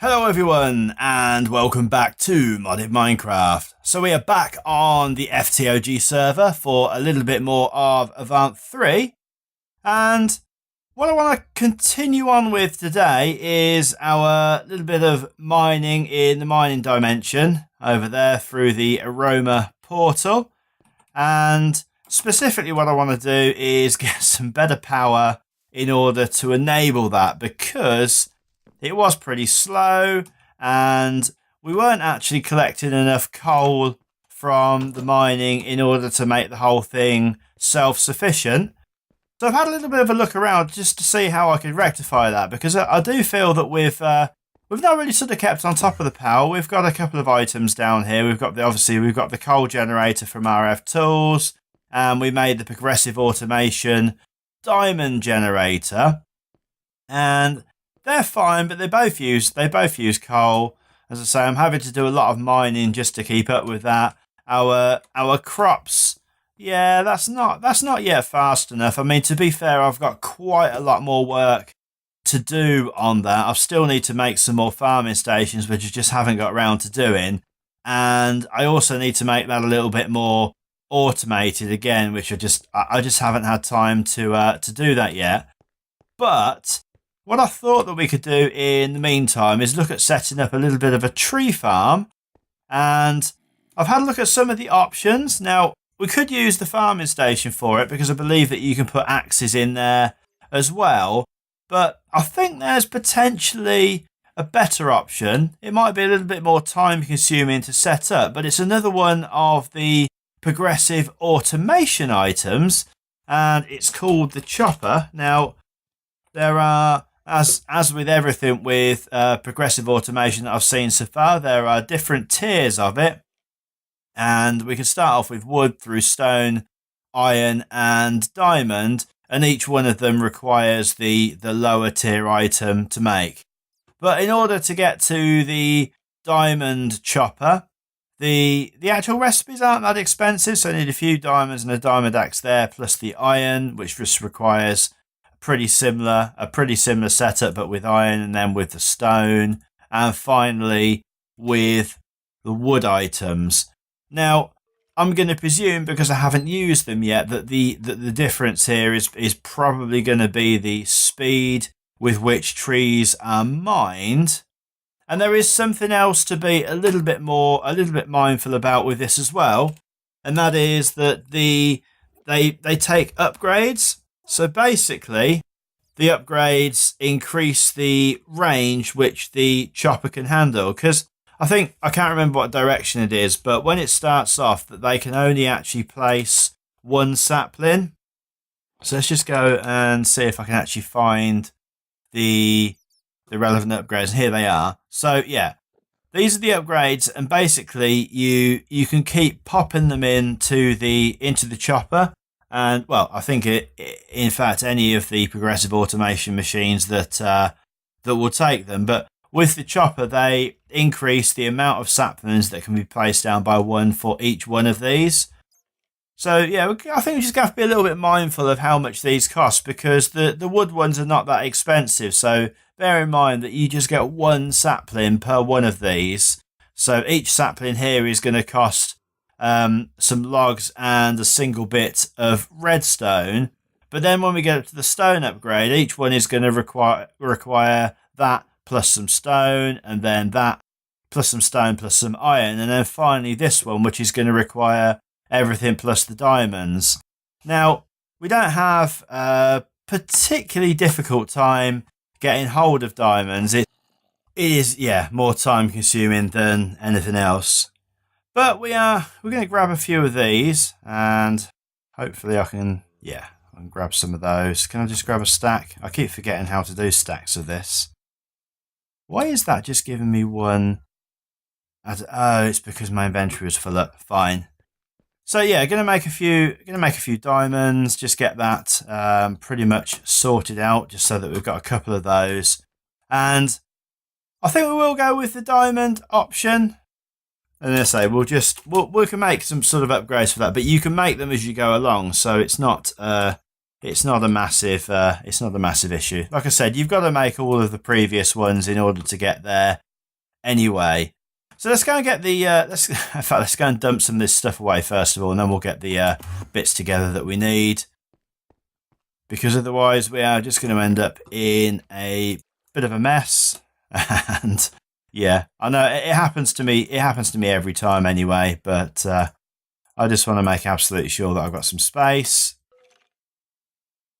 Hello everyone and welcome back to Modded Minecraft. So we are back on the FTOG server for a little bit more of Avant 3, and what I want to continue on with today is our little bit of mining in the mining dimension over there through the Aroma portal. And specifically what I want to do is get some better power in order to enable that, because it was pretty slow and we weren't actually collecting enough coal from the mining in order to make the whole thing self-sufficient. So I've had a little bit of a look around just to see how I could rectify that, because I do feel that we've not really sort of kept on top of the power. We've got a couple of items down here. We've got the coal generator from our Ep12, and we made the progressive automation diamond generator, and they're fine, but they both use coal. As I say, I'm having to do a lot of mining just to keep up with that. Our crops, yeah, that's not yet fast enough. I mean, to be fair, I've got quite a lot more work to do on that. I still need to make some more farming stations, which I just haven't got around to doing. And I also need to make that a little bit more automated again, which I just haven't had time to do that yet. But what I thought that we could do in the meantime is look at setting up a little bit of a tree farm. And I've had a look at some of the options. Now, we could use the farming station for it, because I believe that you can put axes in there as well. But I think there's potentially a better option. It might be a little bit more time consuming to set up, but it's another one of the progressive automation items, and it's called the chopper. Now, there are, as with everything with progressive automation that I've seen so far, there are different tiers of it. And we can start off with wood through stone, iron and diamond, and each one of them requires the lower tier item to make. But in order to get to the diamond chopper, the actual recipes aren't that expensive, so I need a few diamonds and a diamond axe there, plus the iron, which just requires a pretty similar setup, but with iron, and then with the stone, and finally with the wood items. Now, I'm going to presume, because I haven't used them yet, that the difference here is probably going to be the speed with which trees are mined. And there is something else to be a little bit mindful about with this as well, and that is that they take upgrades. So basically, the upgrades increase the range which the chopper can handle, because I can't remember what direction it is, but when it starts off, that they can only actually place one sapling. So let's just go and see if I can actually find the relevant upgrades. Here they are. So yeah, these are the upgrades, and basically you can keep popping them into the chopper. And well, I think in fact any of the progressive automation machines that will take them, but with the chopper, they increase the amount of saplings that can be placed down by one for each one of these. So yeah, I think we just have to be a little bit mindful of how much these cost, because the wood ones are not that expensive. So bear in mind that you just get one sapling per one of these. So each sapling here is going to cost some logs and a single bit of redstone. But then when we get up to the stone upgrade, each one is going to require that plus some stone, and then that plus some stone plus some iron, and then finally this one, which is going to require everything plus the diamonds. Now, we don't have a particularly difficult time getting hold of diamonds. It is, yeah, more time consuming than anything else. But we're going to grab a few of these, and hopefully I can grab some of those. Can I just grab a stack? I keep forgetting how to do stacks of this. Why is that just giving me one? Oh, it's because my inventory was full up. Fine. So yeah, gonna make a few diamonds. Just get that pretty much sorted out, just so that we've got a couple of those. And I think we will go with the diamond option. And as I say, we can make some sort of upgrades for that, but you can make them as you go along, so it's not a massive issue. Like I said, you've got to make all of the previous ones in order to get there. anyway. So let's go and get the, let's go and dump some of this stuff away first of all, and then we'll get the bits together that we need. Because otherwise we are just going to end up in a bit of a mess. And yeah, I know it happens to me. It happens to me every time anyway, but I just want to make absolutely sure that I've got some space.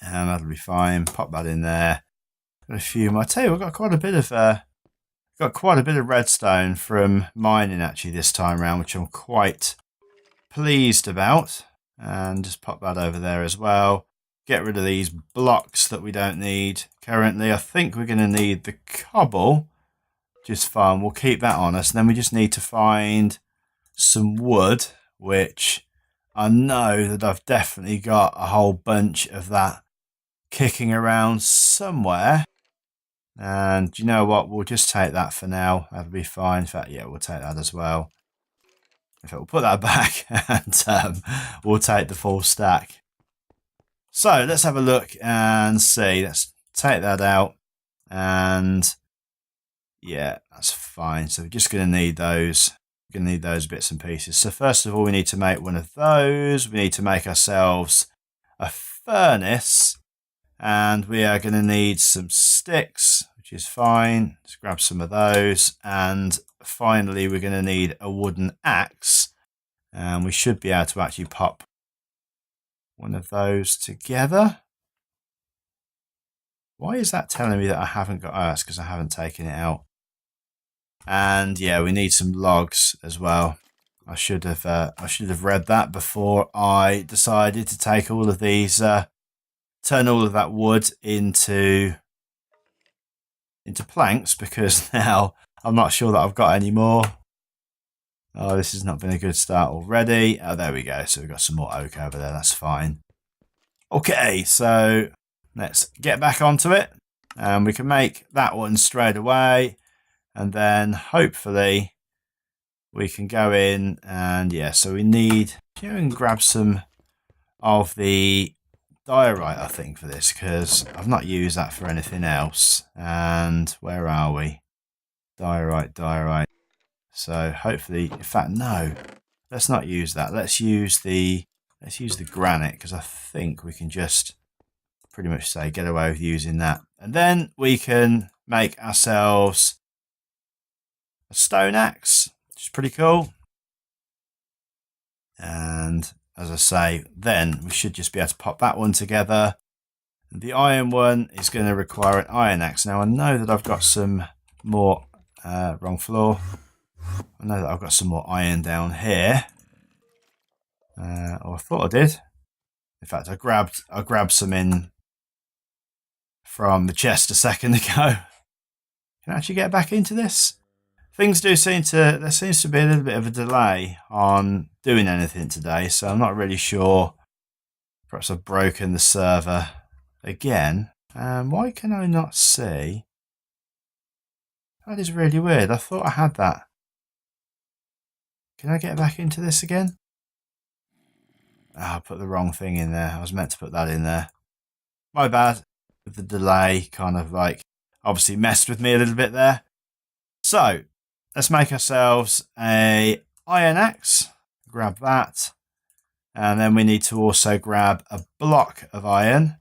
And that'll be fine. Pop that in there. Got a few more. I tell you, I've got quite a bit of redstone from mining actually this time around, which I'm quite pleased about. And just pop that over there as well. Get rid of these blocks that we don't need currently. I think we're going to need the cobble, which is fine. We'll keep that on us. And then we just need to find some wood, which I know that I've definitely got a whole bunch of that kicking around somewhere. And you know what? We'll just take that for now. That'll be fine. In fact, yeah, we'll take that as well. In fact, we'll put that back and we'll take the full stack. So let's have a look and see. Let's take that out. And yeah, that's fine. So we're just going to need those. We're going to need those bits and pieces. So first of all, we need to make one of those. We need to make ourselves a furnace. And we are going to need some sticks, which is fine. Let's grab some of those. And finally, we're going to need a wooden axe. And we should be able to actually pop one of those together. Why is that telling me that I haven't got... Oh, that's because I haven't taken it out. And yeah, we need some logs as well. I should have read that before I decided to take all of these... turn all of that wood into planks, because now I'm not sure that I've got any more. Oh, this has not been a good start already. Oh, there we go. So we've got some more oak over there. That's fine. Okay, so let's get back onto it. And we can make that one straight away. And then hopefully we can go in and yeah, so we need to grab some of the diorite, I think, for this, because I've not used that for anything else. And where are we? Diorite. So hopefully, in fact, no, let's not use that. Let's use the granite, because I think we can just pretty much say get away with using that. And then we can make ourselves a stone axe, which is pretty cool. And as I say, then we should just be able to pop that one together. The iron one is going to require an iron axe. Now I know that I've got some more, wrong floor. I know that I've got some more iron down here. Or I thought I did. In fact, I grabbed some in from the chest a second ago. Can I actually get back into this? Things do seem to, there seems to be a little bit of a delay on doing anything today, so I'm not really sure. Perhaps I've broken the server again. Why can I not see? That is really weird. I thought I had that. Can I get back into this again? Oh, I put the wrong thing in there. I was meant to put that in there. My bad. The delay kind of like obviously messed with me a little bit there. So let's make ourselves a iron axe. Grab that. And then we need to also grab a block of iron.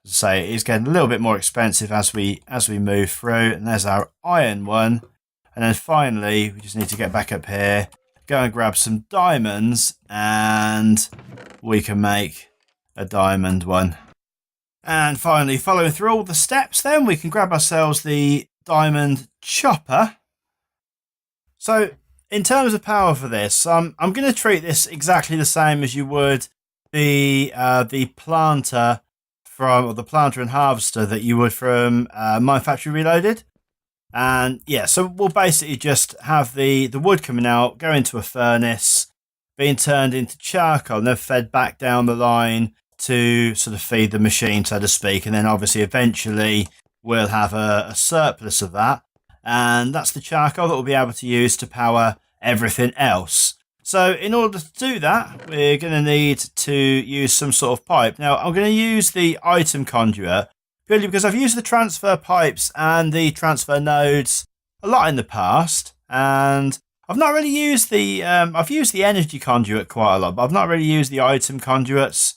As I say, it is getting a little bit more expensive as we move through. And there's our iron one. And then finally, we just need to get back up here, go and grab some diamonds, and we can make a diamond one. And finally, following through all the steps, then we can grab ourselves the diamond chopper. So in terms of power for this, I'm going to treat this exactly the same as you would the planter or the planter and harvester that you would from Mine Factory Reloaded. And yeah, so we'll basically just have the wood coming out, go into a furnace, being turned into charcoal, and then fed back down the line to sort of feed the machine, so to speak. And then obviously eventually we'll have a surplus of that. And that's the charcoal that we'll be able to use to power everything else. So in order to do that, we're going to need to use some sort of pipe. Now, I'm going to use the item conduit purely because I've used the transfer pipes and the transfer nodes a lot in the past, and I've not really used the I've used the energy conduit quite a lot, but I've not really used the item conduits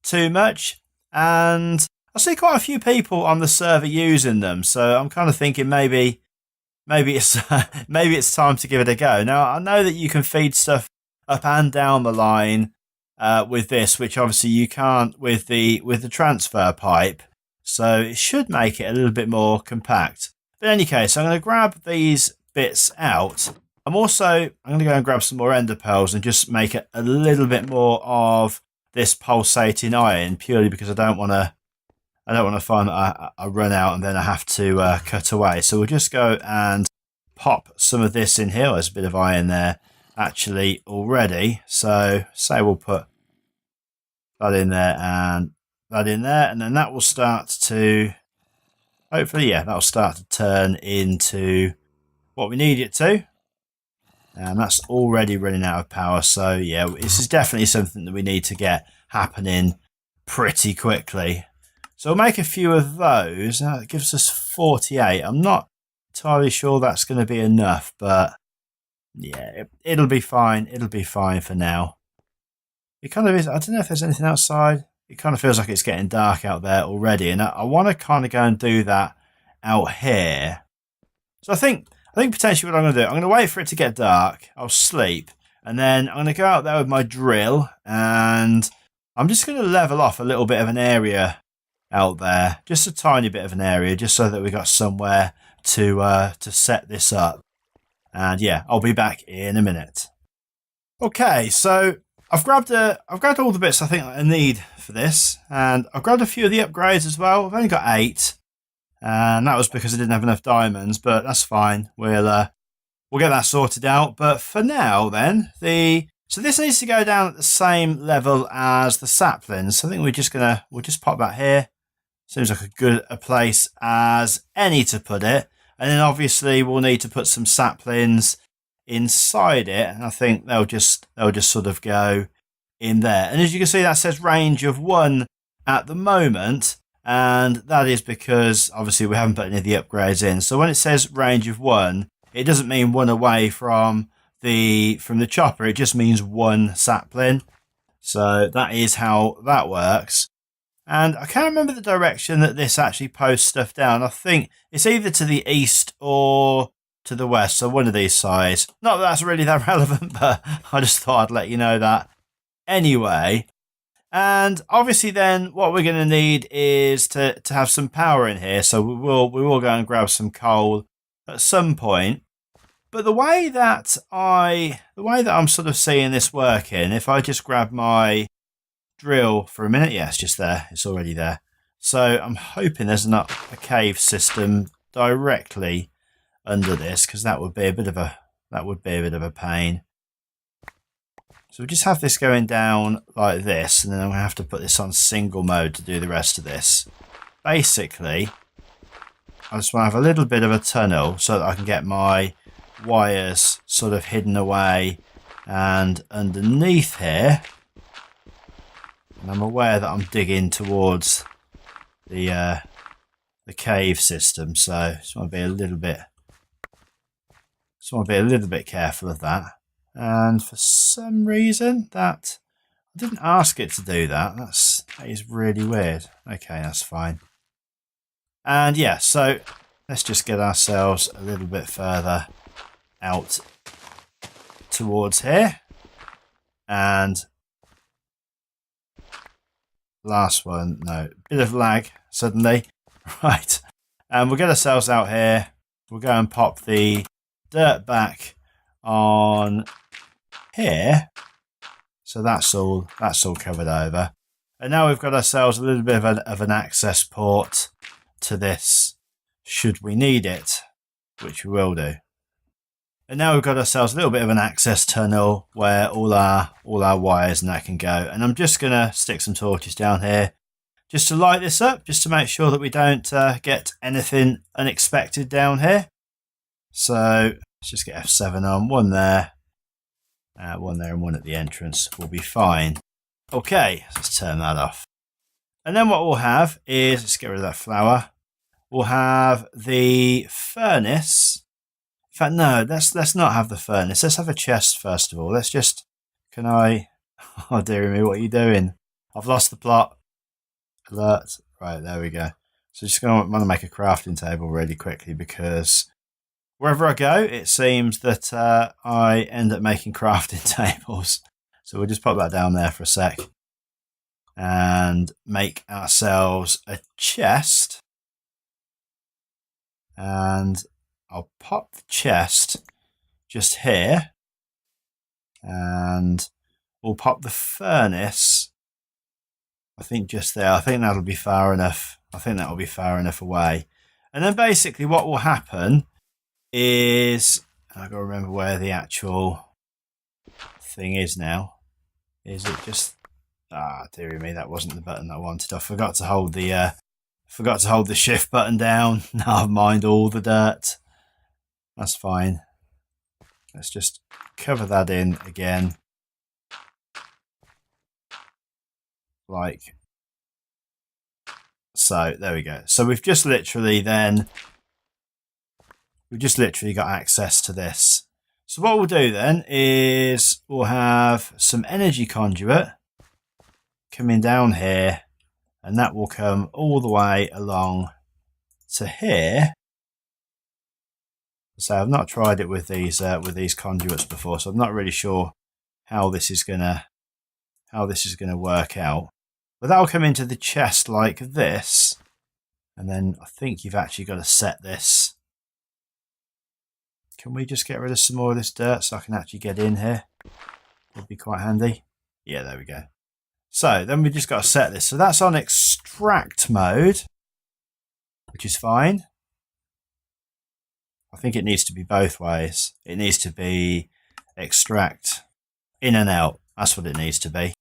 too much. And I see quite a few people on the server using them, so I'm kind of thinking maybe it's maybe it's time to give it a go. Now I know that you can feed stuff up and down the line with this, which obviously you can't with the transfer pipe. So it should make it a little bit more compact. But in any case, I'm going to grab these bits out. I'm going to go and grab some more ender pearls and just make it a little bit more of this pulsating iron, purely because I don't want to find that I run out and then I have to cut away. So we'll just go and pop some of this in here. There's a bit of iron there actually already. So say we'll put that in there and that in there, and then that will start to, hopefully, yeah, that'll start to turn into what we need it to. And that's already running out of power. So yeah, this is definitely something that we need to get happening pretty quickly. So we'll make a few of those. That gives us 48. I'm not entirely sure that's going to be enough, but yeah, it'll be fine. It'll be fine for now. It kind of is. I don't know if there's anything outside. It kind of feels like it's getting dark out there already, and I want to kind of go and do that out here. So I think potentially what I'm going to do, I'm going to wait for it to get dark. I'll sleep, and then I'm going to go out there with my drill, and I'm just going to level off a little bit of an area out there, just a tiny bit of an area, just so that we got somewhere to set this up. And yeah, I'll be back in a minute. Okay, so I've grabbed all the bits I think I need for this, and I've grabbed a few of the upgrades as well. I've only got 8, and that was because I didn't have enough diamonds, but that's fine. We'll get that sorted out. But for now, then so this needs to go down at the same level as the saplings. So I think we'll just pop that here. Seems like a place as any to put it, and then obviously we'll need to put some saplings inside it, and I think they'll just sort of go in there. And as you can see, that says range of 1 at the moment, and that is because obviously we haven't put any of the upgrades in. So when it says range of 1, it doesn't mean 1 away from the chopper, it just means 1 sapling. So that is how that works. And I can't remember the direction that this actually posts stuff down. I think it's either to the east or to the west, so one of these sides. Not that that's really that relevant, but I just thought I'd let you know that anyway. And obviously then what we're going to need is to have some power in here, so we will go and grab some coal at some point. But the way that I'm sort of seeing this working, if I just grab my drill for a minute, yeah, it's just there, it's already there. So I'm hoping there's not a cave system directly under this, because that would be a bit of a pain. So we just have this going down like this, and then I'm going to have to put this on single mode to do the rest of this. Basically, I just want to have a little bit of a tunnel so that I can get my wires sort of hidden away and underneath here. And I'm aware that I'm digging towards the cave system, so I just want to be a little bit careful of that. And for some reason that I didn't ask it to do that. That is really weird. Okay, that's fine. And yeah, so let's just get ourselves a little bit further out towards here. And last one, no, bit of lag suddenly. Right. And we'll get ourselves out here. We'll go and pop the dirt back on here. So that's all covered over. And now we've got ourselves a little bit of an access port to this, should we need it, which we will do. And now we've got ourselves a little bit of an access tunnel where all our wires and that can go. And I'm just going to stick some torches down here just to light this up, just to make sure that we don't get anything unexpected down here. So let's just get F7 on, one there and one at the entrance will be fine. Okay, let's turn that off. And then what we'll have is, let's get rid of that flower. We'll have the furnace fact, no, let's not have the furnace. Let's have a chest first of all. Let's just. Can I? Oh dear me, what are you doing? I've lost the plot. Alert. Right, there we go. So just going to want to make a crafting table really quickly because wherever I go, it seems that I end up making crafting tables. So we'll just pop that down there for a sec and make ourselves a chest. And I'll pop the chest just here. And we'll pop the furnace, I think just there. I think that'll be far enough. I think that'll be far enough away. And then basically what will happen is, I've got to remember where the actual thing is now. Is it just, dearie me, that wasn't the button I wanted. I forgot to hold the shift button down. Never mind all the dirt. That's fine. Let's just cover that in again. Like so. There we go. So we've just literally got access to this. So what we'll do then is we'll have some energy conduit coming down here, and that will come all the way along to here. So I've not tried it with these conduits before, so I'm not really sure how this is gonna work out. But that'll come into the chest like this, and then I think you've actually got to set this. Can we just get rid of some more of this dirt so I can actually get in here? Would be quite handy. Yeah, there we go. So then we just got to set this. So that's on extract mode, which is fine. I think it needs to be both ways. It needs to be extract in and out. That's what it needs to be.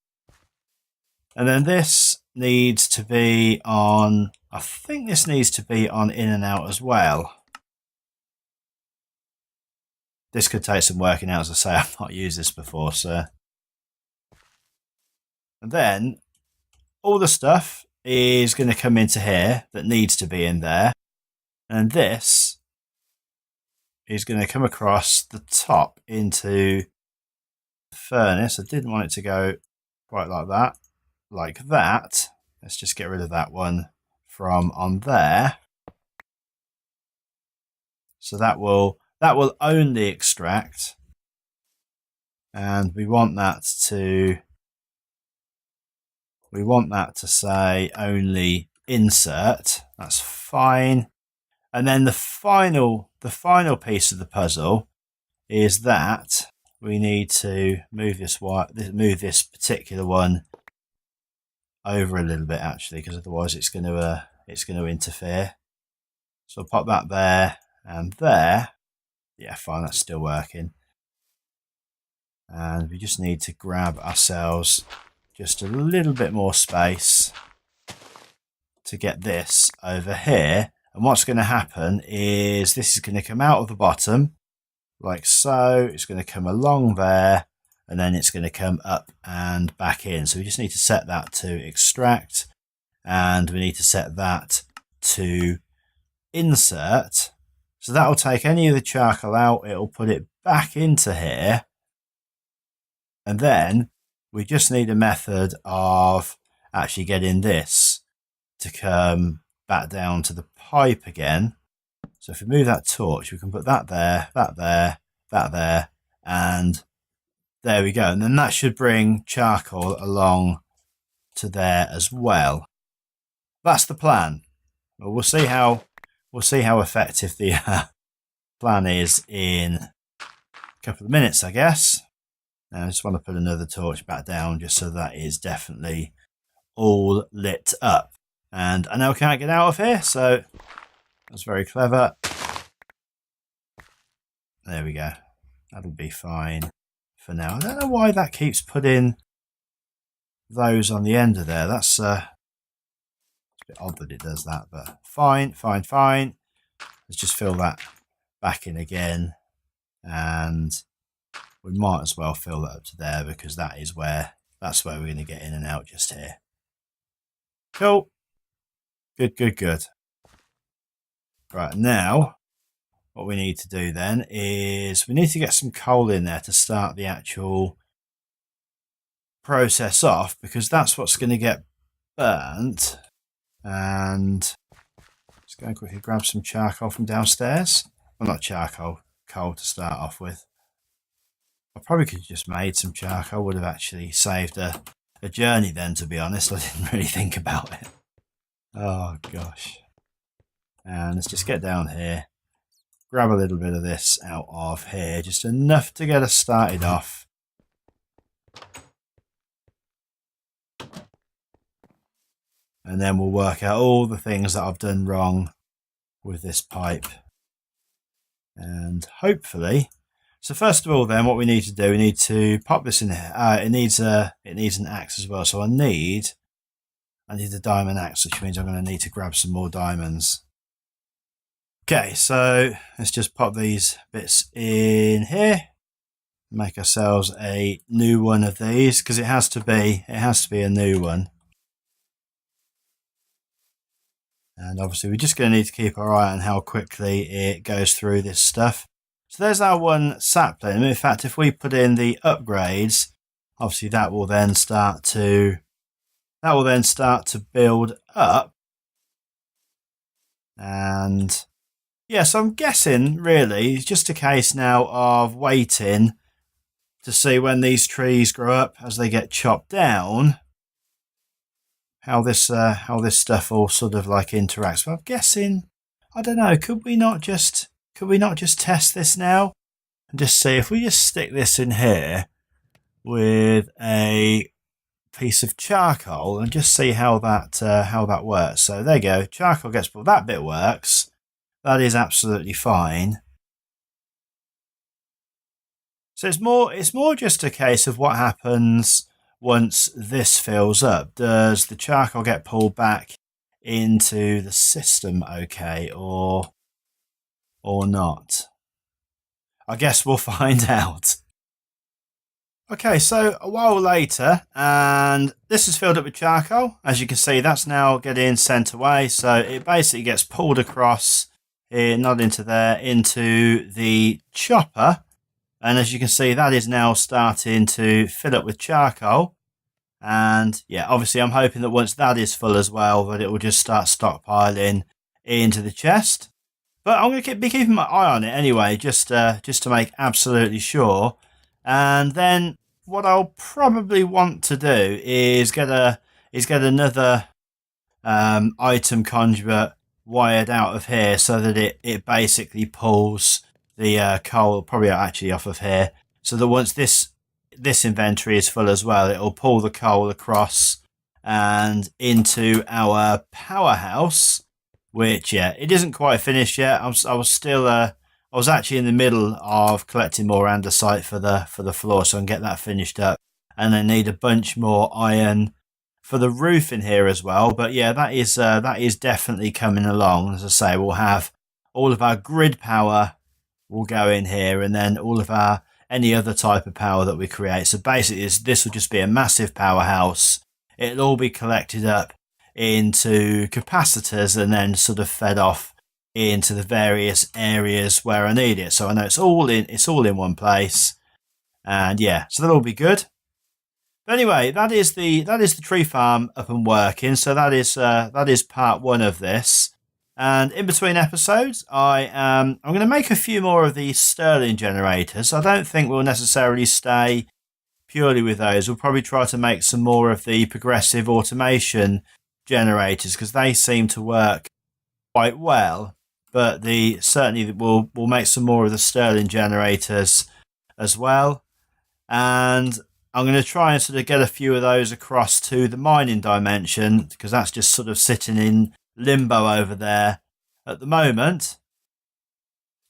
And then this needs to be on, I think this needs to be on in and out as well. This could take some working out, as I say, I've not used this before, so. And then all the stuff is going to come into here that needs to be in there. And this is going to come across the top into the furnace. I didn't want it to go quite like that. Like that. Let's just get rid of that one from on there. So that will only extract, and we want that to say only insert. That's fine. And then the final piece of the puzzle is that we need to move this particular one over a little bit, actually, because otherwise it's going to interfere. So I'll pop that there and there. Yeah, fine, that's still working. And we just need to grab ourselves just a little bit more space to get this over here. And what's going to happen is this is going to come out of the bottom like so. It's going to come along there, and then it's going to come up and back in. So we just need to set that to extract, and we need to set that to insert. So that will take any of the charcoal out. It'll put it back into here. And then we just need a method of actually getting this to come back down to the pipe again. So if we move that torch, we can put that there, that there, that there, and there we go. And then that should bring charcoal along to there as well. That's the plan. Well, we'll see how effective the plan is in a couple of minutes, I guess. Now I just want to put another torch back down just so that is definitely all lit up. And I know I can't get out of here, so that's very clever. There we go. That'll be fine for now. I don't know why that keeps putting those on the end of there. That's it's a bit odd that it does that, but fine. Let's just fill that back in again, and we might as well fill that up to there because that's where we're going to get in and out just here. Cool. Good. Right, now what we need to do then is we need to get some coal in there to start the actual process off, because that's what's going to get burnt. And let's go and quickly grab some charcoal from downstairs. Well, not charcoal, coal to start off with. I probably could have just made some charcoal, would have actually saved a journey then, to be honest. I didn't really think about it. Oh gosh. And let's just get down here, grab a little bit of this out of here, just enough to get us started off. And then we'll work out all the things that I've done wrong with this pipe. And hopefully, so first of all then what we need to do, we need to pop this in here. It needs an axe as well. So I need a diamond axe, which means I'm going to need to grab some more diamonds. Okay, so let's just pop these bits in here. Make ourselves a new one of these, because it has to be a new one. And obviously we're just going to need to keep our eye on how quickly it goes through this stuff. So there's our one sapling. In fact, if we put in the upgrades, obviously that will then start to build up. And yeah, so I'm guessing really it's just a case now of waiting to see when these trees grow up as they get chopped down, how this stuff all sort of like interacts. But I'm guessing, I don't know, could we not just test this now and just see if we just stick this in here with a piece of charcoal and just see how that works. So there you go, charcoal gets pulled, that bit works, that is absolutely fine. So it's more just a case of what happens once this fills up. Does the charcoal get pulled back into the system okay, or not? I guess we'll find out. Okay, so a while later, and this is filled up with charcoal. As you can see, that's now getting sent away. So it basically gets pulled across here, not into there, into the chopper. And as you can see, that is now starting to fill up with charcoal. And yeah, obviously I'm hoping that once that is full as well, that it will just start stockpiling into the chest. But I'm going to be keeping my eye on it anyway, just to make absolutely sure. And then what I'll probably want to do is get another item conduit wired out of here, so that it basically pulls the coal, probably actually off of here, so that once this inventory is full as well, it'll pull the coal across and into our powerhouse, which yeah, it isn't quite finished yet. I was actually in the middle of collecting more andesite for the floor, so I can get that finished up, and I need a bunch more iron for the roof in here as well. But yeah, that is definitely coming along. As I say, we'll have all of our grid power will go in here, and then all of our any other type of power that we create. So basically this will just be a massive powerhouse. It'll all be collected up into capacitors and then sort of fed off into the various areas where I need it. So I know it's all in one place, and yeah, so that'll be good. But anyway, that is the tree farm up and working. So that is part one of this. And in between episodes, I'm going to make a few more of these Stirling generators. I don't think we'll necessarily stay purely with those. We'll probably try to make some more of the progressive automation generators, because they seem to work quite well. But certainly we'll make some more of the Stirling generators as well. And I'm going to try and sort of get a few of those across to the mining dimension, because that's just sort of sitting in limbo over there at the moment.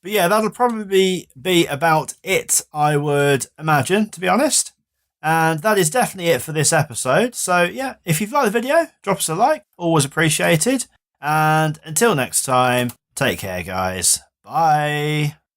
But yeah, that'll probably be about it, I would imagine, to be honest. And that is definitely it for this episode. So yeah, if you've liked the video, drop us a like, always appreciated. And until next time, take care, guys. Bye.